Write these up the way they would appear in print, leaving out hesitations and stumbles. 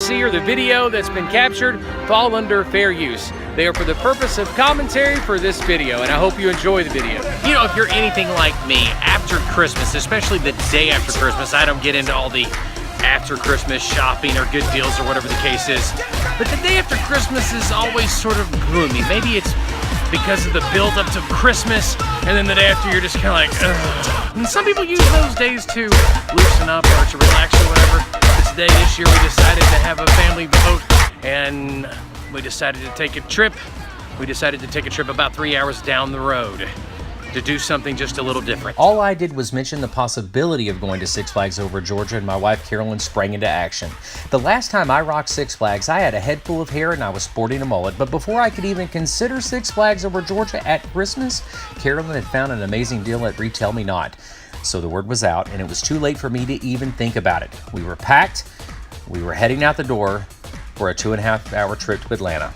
see or the video that's been captured fall under fair use. They are for the purpose of commentary for this video, and I hope you enjoy the video. You know, if you're anything like me, after Christmas, especially the day after Christmas, I don't get into all the after Christmas shopping or good deals or whatever the case is. But the day after Christmas is always sort of gloomy. Maybe it's because of the build up to Christmas, and then the day after you're just kind of like, ugh. And some people use those days to loosen up or to relax or whatever. But today, this year, we decided to have a family vote, and we decided to take a trip. We decided to take a trip about 3 hours down the road to do something just a little different. All I did was mention the possibility of going to Six Flags Over Georgia, and my wife Carolyn sprang into action. The last time I rocked Six Flags, I had a head full of hair and I was sporting a mullet, but before I could even consider Six Flags Over Georgia at Christmas, Carolyn had found an amazing deal at Retail Me Not. So the word was out, and it was too late for me to even think about it. We were packed, we were heading out the door for a 2.5-hour trip to Atlanta.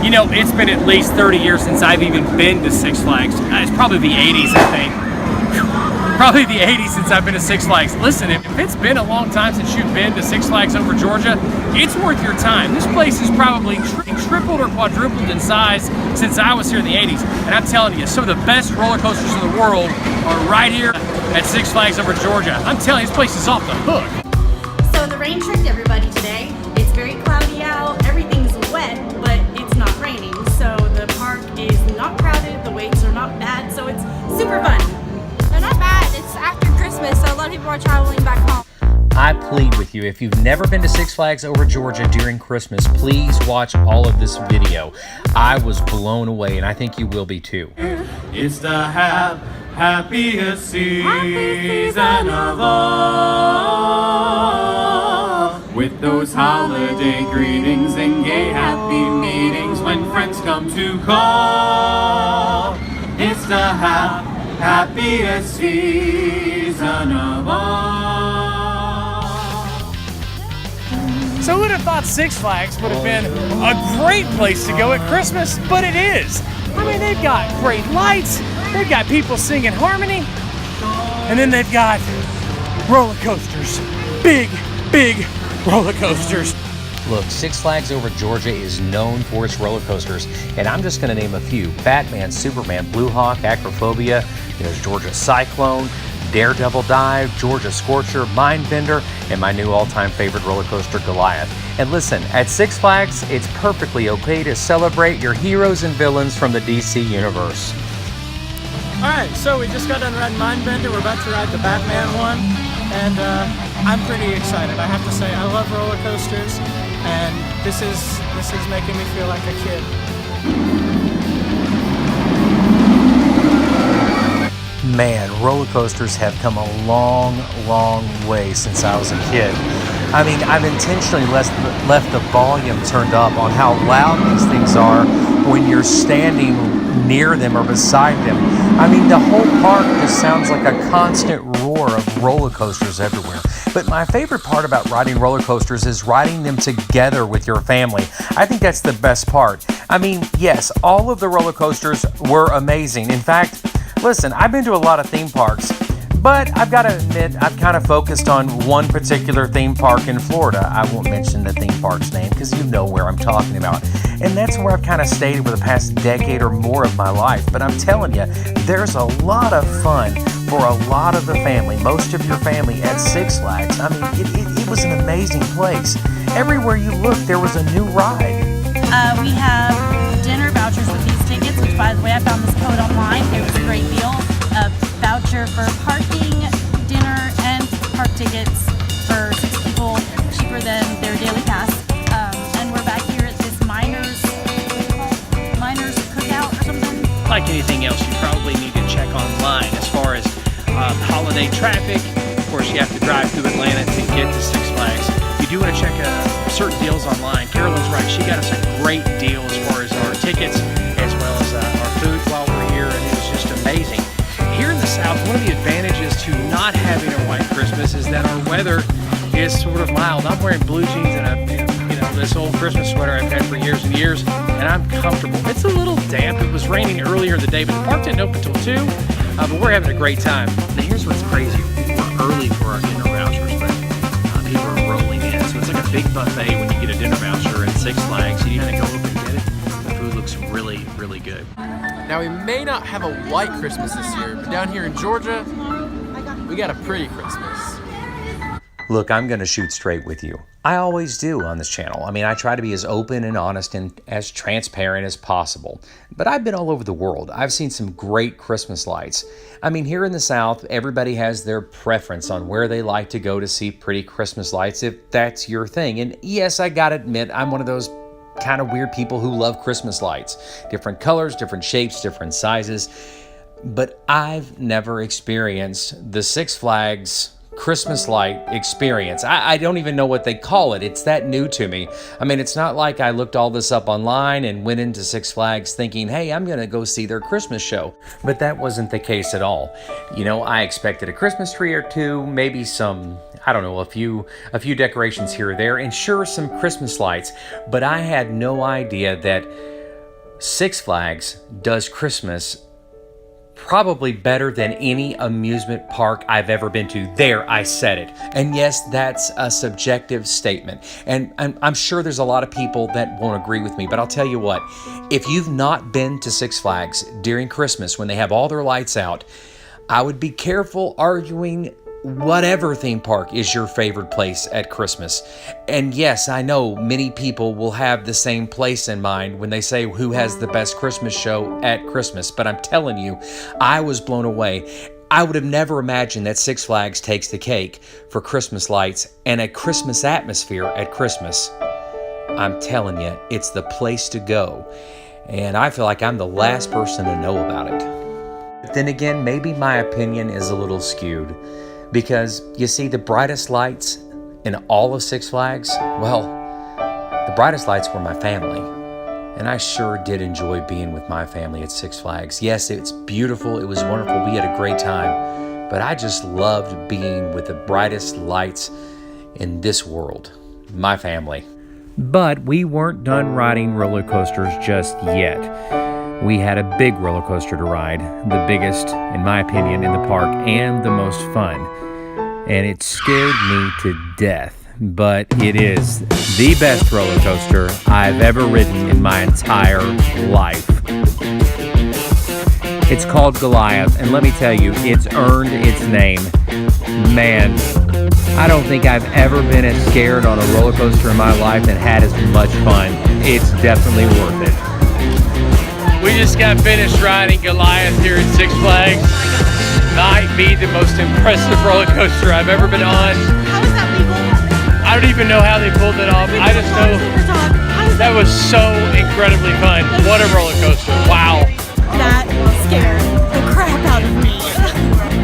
You know, it's been at least 30 years since I've even been to Six Flags. It's probably the 80s, I think. Probably the 80s since I've been to Six Flags. Listen, if it's been a long time since you've been to Six Flags Over Georgia, it's worth your time. This place is probably tripled or quadrupled in size since I was here in the 80s. And I'm telling you, some of the best roller coasters in the world are right here at Six Flags Over Georgia. I'm telling you, this place is off the hook. So the rain tricked everybody today. It's very cloudy out, everything's wet, but it's not raining. So the park is not crowded, the waits are not bad, so it's super fun. They're not bad, it's after Christmas, so a lot of people are traveling back home. I plead with you, if you've never been to Six Flags Over Georgia during Christmas, please watch all of this video. I was blown away, and I think you will be too. It's the happiest season of all, with those holiday greetings and gay happy meetings when friends come to call. It's the happiest season of all. So who would have thought Six Flags would have been a great place to go at Christmas? But it is. I mean, they've got great lights, they've got people singing harmony, and then they've got roller coasters. Big roller coasters. Look, Six Flags Over Georgia is known for its roller coasters, and I'm just going to name a few. Batman, Superman, Blue Hawk, Acrophobia, there's Georgia Cyclone, Daredevil Dive, Georgia Scorcher, Mindbender, and my new all-time favorite roller coaster, Goliath. And listen, at Six Flags, it's perfectly okay to celebrate your heroes and villains from the DC universe. Alright, so we just got done riding Mindbender. We're about to ride the Batman one, and I'm pretty excited. I have to say, I love roller coasters, and this is making me feel like a kid. Man, roller coasters have come a long way since I was a kid. I mean, I've intentionally left the volume turned up on how loud these things are when you're standing near them or beside them. I mean, the whole park just sounds like a constant roar of roller coasters everywhere. But my favorite part about riding roller coasters is riding them together with your family. I think that's the best part. I mean, yes, all of the roller coasters were amazing. In fact, listen, I've been to a lot of theme parks, but I've got to admit, I've kind of focused on one particular theme park in Florida. I won't mention the theme park's name because you know where I'm talking about. And that's where I've kind of stayed over the past decade or more of my life. But I'm telling you, there's a lot of fun for a lot of the family, most of your family at Six Flags. I mean, it was an amazing place. Everywhere you looked, there was a new ride. We have dinner vouchers with these tickets, which by the way, I found this code online. It was a great deal. A voucher for parking, dinner, and park tickets for 6 people, cheaper than their daily pass. And we're back here at this Miners Cookout or something. Like anything else, you probably need to check online as far as holiday traffic. Of course, you have to drive through Atlanta to get to Six Flags. You do want to check certain deals online. Carolyn's right. She got us a great deal as far as our tickets as well as our food while we're here, and it was just amazing. Here in the South, one of the advantages to not having a white Christmas is that our weather is sort of mild. I'm wearing blue jeans and this old Christmas sweater I've had for years and years, and I'm comfortable. It's a little damp. It was raining earlier in the day, but the park didn't open until 2, but we're having a great time. Now here's what's crazy. We're early for our dinner vouchers, but people are rolling in, so it's like a big buffet when you get a dinner voucher at Six Flags. You kind of go up and get it. The food looks really, really good. Now, we may not have a white Christmas this year, but down here in Georgia, we got a pretty Christmas. Look, I'm going to shoot straight with you. I always do on this channel. I mean, I try to be as open and honest and as transparent as possible. But I've been all over the world. I've seen some great Christmas lights. I mean, here in the South, everybody has their preference on where they like to go to see pretty Christmas lights, if that's your thing. And yes, I gotta admit, I'm one of those kind of weird people who love Christmas lights. Different colors, different shapes, different sizes. But I've never experienced the Six Flags Christmas light experience. I don't even know what they call it. It's that new to me. I mean, it's not like I looked all this up online and went into Six Flags thinking, hey, I'm gonna go see their Christmas show. But that wasn't the case at all. You know, I expected a Christmas tree or two, maybe some, I don't know, a few decorations here or there, and sure, some Christmas lights. But I had no idea that Six Flags does Christmas probably better than any amusement park I've ever been to. There, I said it. And yes, that's a subjective statement. And I'm sure there's a lot of people that won't agree with me, but I'll tell you what, if you've not been to Six Flags during Christmas when they have all their lights out, I would be careful arguing whatever theme park is your favorite place at Christmas. And yes, I know many people will have the same place in mind when they say who has the best Christmas show at Christmas, but I'm telling you, I was blown away. I would have never imagined that Six Flags takes the cake for Christmas lights and a Christmas atmosphere at Christmas. I'm telling you, it's the place to go. And I feel like I'm the last person to know about it. But then again, maybe my opinion is a little skewed. Because, you see, the brightest lights in all of Six Flags, well, the brightest lights were my family. And I sure did enjoy being with my family at Six Flags. Yes, it's beautiful, it was wonderful, we had a great time. But I just loved being with the brightest lights in this world, my family. But we weren't done riding roller coasters just yet. We had a big roller coaster to ride, the biggest, in my opinion, in the park and the most fun. And it scared me to death, but it is the best roller coaster I've ever ridden in my entire life. It's called Goliath, and let me tell you, it's earned its name. Man, I don't think I've ever been as scared on a roller coaster in my life and had as much fun. It's definitely worth it. We just got finished riding Goliath here at Six Flags. Might be the most impressive roller coaster I've ever been on. How is that legal? I don't even know how they pulled it off. I just know that was so incredibly fun. What a roller coaster. Wow. That scared the crap out of me.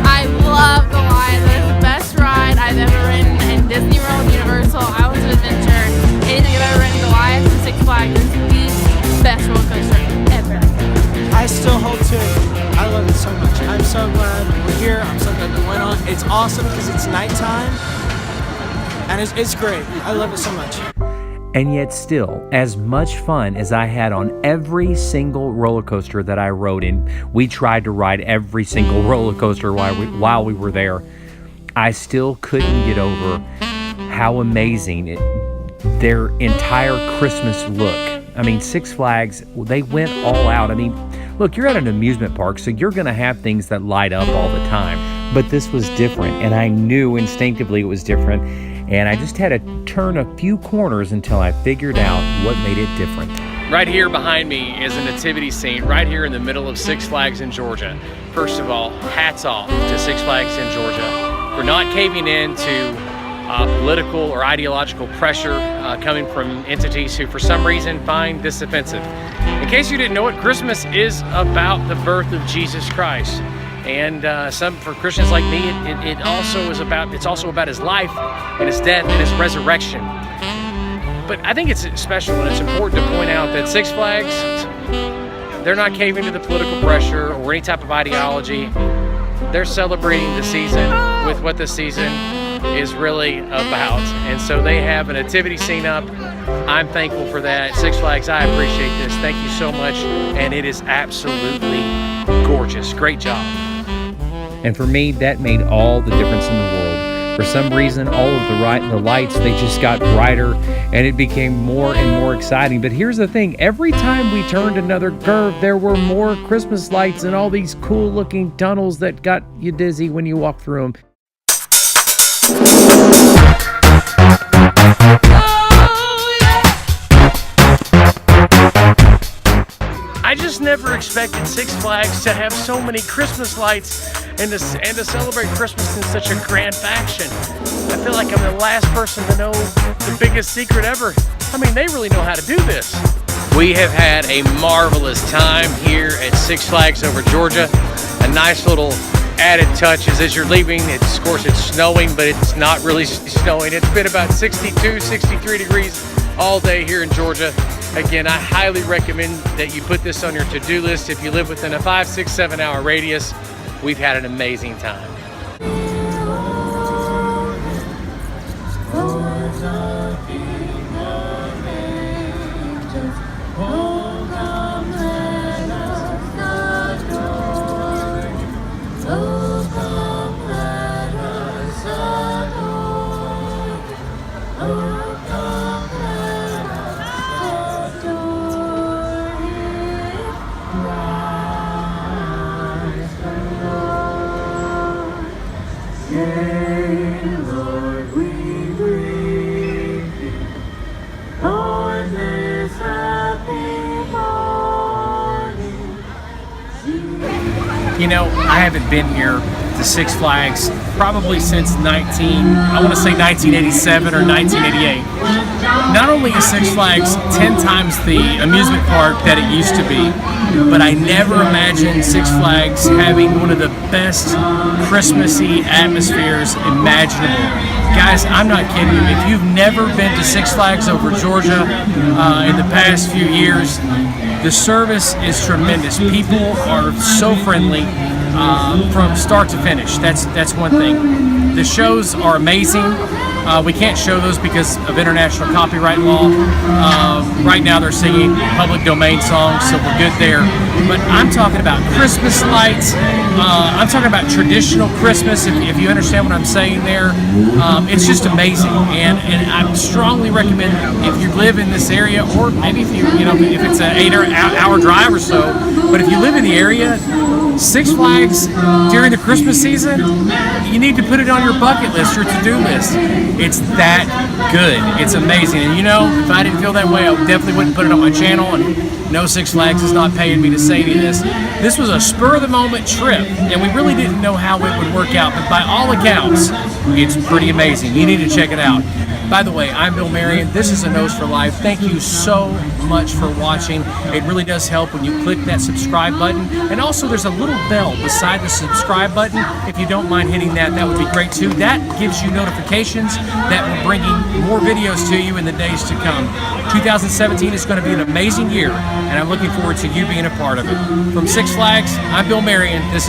I love Goliath. It's the best ride I've ever ridden in Disney World, Universal, Islands of Adventure. Anything I've ever ridden, Goliath and Six Flags is the best roller coaster ever. I still hold to it. I love it so much. I'm so glad we're here. I'm so glad we went on. It's awesome because it's nighttime. And it's great. I love it so much. And yet still, as much fun as I had on every single roller coaster that I rode in, we tried to ride every single roller coaster while we were there, I still couldn't get over how amazing their entire Christmas look. I mean, Six Flags, they went all out. I mean, look, you're at an amusement park, so you're going to have things that light up all the time. But this was different, and I knew instinctively it was different. And I just had to turn a few corners until I figured out what made it different. Right here behind me is a nativity scene right here in the middle of Six Flags in Georgia. First of all, hats off to Six Flags in Georgia for not caving in to political or ideological pressure coming from entities who for some reason find this offensive. In case you didn't know it, Christmas is about the birth of Jesus Christ. And for Christians like me, it also is about, it's also about his life and his death and his resurrection. But I think it's special and it's important to point out that Six Flags, they're not caving to the political pressure or any type of ideology. They're celebrating the season with what the season is really about. And so they have a nativity scene up. I'm thankful for that. Six Flags, I appreciate this. Thank you so much. And it is absolutely gorgeous. Great job. And for me, that made all the difference in the world. For some reason, all of the lights, they just got brighter, and it became more and more exciting. But here's the thing, every time we turned another curve, there were more Christmas lights and all these cool looking tunnels that got you dizzy when you walk through them. I just never expected Six Flags to have so many Christmas lights and to celebrate Christmas in such a grand fashion. I feel like I'm the last person to know the biggest secret ever. I mean, they really know how to do this. We have had a marvelous time here at Six Flags over Georgia. A nice little added touch is as you're leaving, of course it's snowing, but it's not really snowing. It's been about 62, 63 degrees all day here in Georgia. Again, I highly recommend that you put this on your to-do list. If you live within a 5, 6, 7 hour radius, we've had an amazing time. You know, I haven't been here to Six Flags probably since 1987 or 1988. Not only is Six Flags 10 times the amusement park that it used to be, but I never imagined Six Flags having one of the best Christmassy atmospheres imaginable. Guys, I'm not kidding you. If you've never been to Six Flags over Georgia in the past few years, the service is tremendous. People are so friendly from start to finish. That's one thing. The shows are amazing. We can't show those because of international copyright law. Right now they're singing public domain songs, so we're good there. But I'm talking about Christmas lights. I'm talking about traditional Christmas, if you understand what I'm saying there. It's just amazing, and I strongly recommend if you live in this area, or maybe if if it's an 8-hour drive or so, but if you live in the area, Six Flags during the Christmas season, you need to put it on your bucket list, your to-do list. It's that good. It's amazing. And if I didn't feel that way, I definitely wouldn't put it on my channel. And no, Six Flags is not paying me to say any of this. This was a spur-of-the-moment trip, and we really didn't know how it would work out. But by all accounts, it's pretty amazing. You need to check it out. By the way, I'm Bill Marion. This is A Nose for Life. Thank you so much for watching. It really does help when you click that subscribe button. And also, there's a little bell beside the subscribe button. If you don't mind hitting that, that would be great too. That gives you notifications that we're bringing more videos to you in the days to come. 2017 is going to be an amazing year, and I'm looking forward to you being a part of it. From Six Flags, I'm Bill Marion. This is